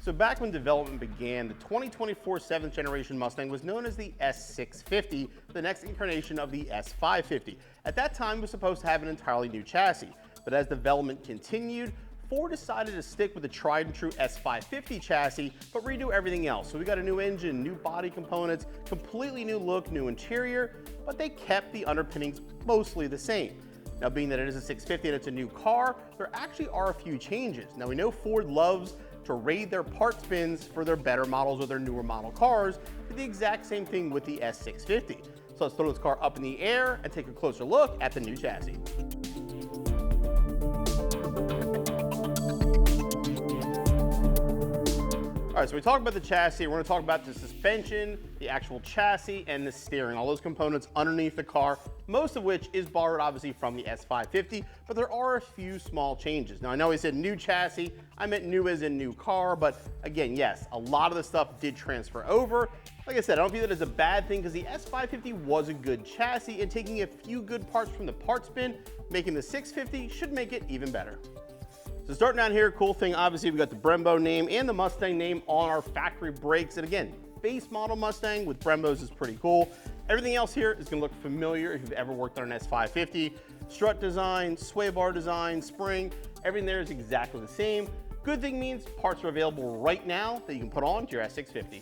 So back when development began, the 2024 7th generation Mustang was known as the S650, the next incarnation of the S550. At that time, it was supposed to have an entirely new chassis, but as development continued, Ford decided to stick with the tried and true S550 chassis, but redo everything else. So we got a new engine, new body components, completely new look, new interior, but they kept the underpinnings mostly the same. Now, being that it is a 650 and it's a new car, there actually are a few changes. Now, we know Ford loves to raid their parts bins for their better models or their newer model cars, but the exact same thing with the S650. So let's throw this car up in the air and take a closer look at the new chassis. All right, so we talked about the chassis. We're going to talk about the suspension, the actual chassis, and the steering, all those components underneath the car, most of which is borrowed obviously from the S550, but there are a few small changes. Now, I know he said new chassis. I meant new as in new car, but again, yes, a lot of the stuff did transfer over. Like I said, I don't view that as a bad thing because the S550 was a good chassis, and taking a few good parts from the parts bin, making the 650 should make it even better. So starting out here, cool thing, obviously we got the Brembo name and the Mustang name on our factory brakes. And again, base model Mustang with Brembos is pretty cool. Everything else here is gonna look familiar if you've ever worked on an S550. Strut design, sway bar design, spring, everything there is exactly the same. Good thing means parts are available right now that you can put on to your S650.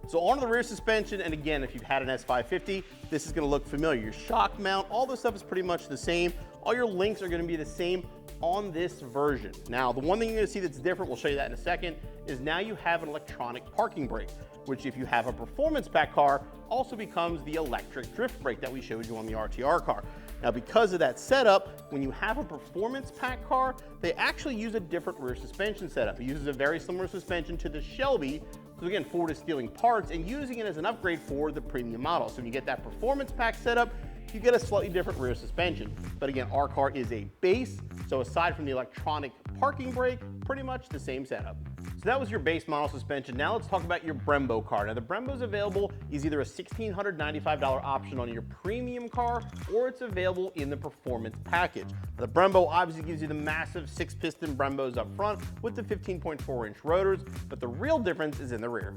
So onto the rear suspension, and again, if you've had an S550, this is gonna look familiar. Your shock mount, all this stuff is pretty much the same. All your links are gonna be the same on this version. Now, the one thing you're gonna see that's different, we'll show you that in a second, is now you have an electronic parking brake, which if you have a performance pack car, also becomes the electric drift brake that we showed you on the RTR car. Now, because of that setup, when you have a performance pack car, they actually use a different rear suspension setup. It uses a very similar suspension to the Shelby. So again, Ford is stealing parts and using it as an upgrade for the premium model. So when you get that performance pack setup, you get a slightly different rear suspension. But again, our car is a base, so aside from the electronic parking brake, pretty much the same setup. So that was your base model suspension. Now let's talk about your Brembo car. Now the Brembo's available is either a $1,695 option on your premium car, or it's available in the performance package. Now, the Brembo obviously gives you the massive 6-piston Brembos up front with the 15.4-inch rotors, but the real difference is in the rear.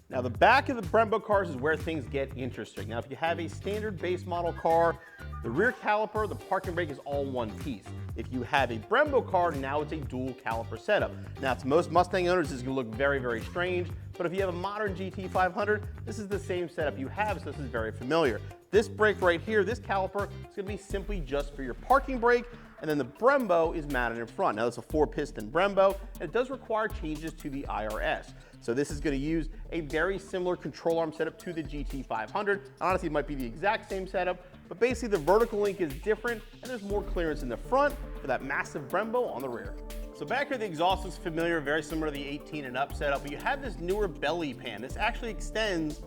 Now the back of the Brembo cars is where things get interesting. Now if you have a standard base model car, the rear caliper, the parking brake is all one piece. If you have a Brembo car, now it's a dual caliper setup. Now to most Mustang owners, this is gonna look very, very strange, but if you have a modern GT500, this is the same setup you have, so this is very familiar. This brake right here, this caliper, is gonna be simply just for your parking brake, and then the Brembo is mounted in front. Now it's a 4-piston Brembo, and it does require changes to the IRS. So this is going to use a very similar control arm setup to the GT500. Honestly, it might be the exact same setup, but basically the vertical link is different, and there's more clearance in the front for that massive Brembo on the rear. So back here, the exhaust is familiar, very similar to the 18 and up setup, but you have this newer belly pan. This actually extends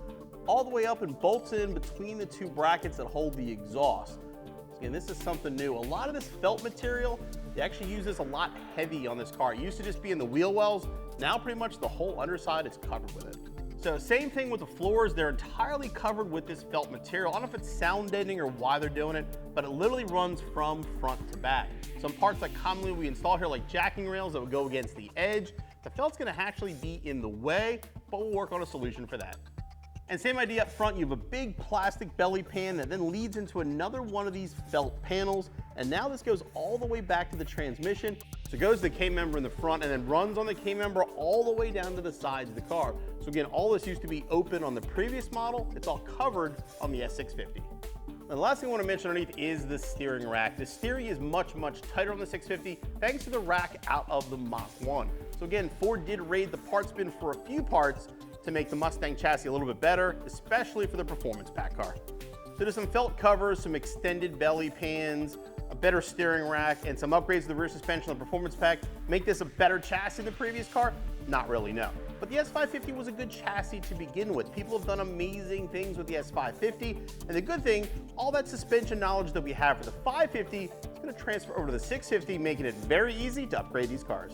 all the way up and bolts in between the two brackets that hold the exhaust. Again, this is something new. A lot of this felt material, they actually use this a lot heavy on this car. It used to just be in the wheel wells. Now pretty much the whole underside is covered with it. So same thing with the floors. They're entirely covered with this felt material. I don't know if it's sound deadening or why they're doing it, but it literally runs from front to back. Some parts that commonly we install here, like jacking rails that would go against the edge, the felt's gonna actually be in the way, but we'll work on a solution for that. And same idea up front, you have a big plastic belly pan that then leads into another one of these felt panels. And now this goes all the way back to the transmission. So it goes to the K-member in the front and then runs on the K-member all the way down to the sides of the car. So again, all this used to be open on the previous model. It's all covered on the S650. And the last thing I want to mention underneath is the steering rack. The steering is much, much tighter on the 650 thanks to the rack out of the Mach 1. So again, Ford did raid the parts bin for a few parts to make the Mustang chassis a little bit better, especially for the performance pack car. So there's some felt covers, some extended belly pans, a better steering rack, and some upgrades to the rear suspension on the performance pack. Make this a better chassis than the previous car? Not really, no. But the S550 was a good chassis to begin with. People have done amazing things with the S550, and the good thing, all that suspension knowledge that we have for the 550 is going to transfer over to the 650, making it very easy to upgrade these cars.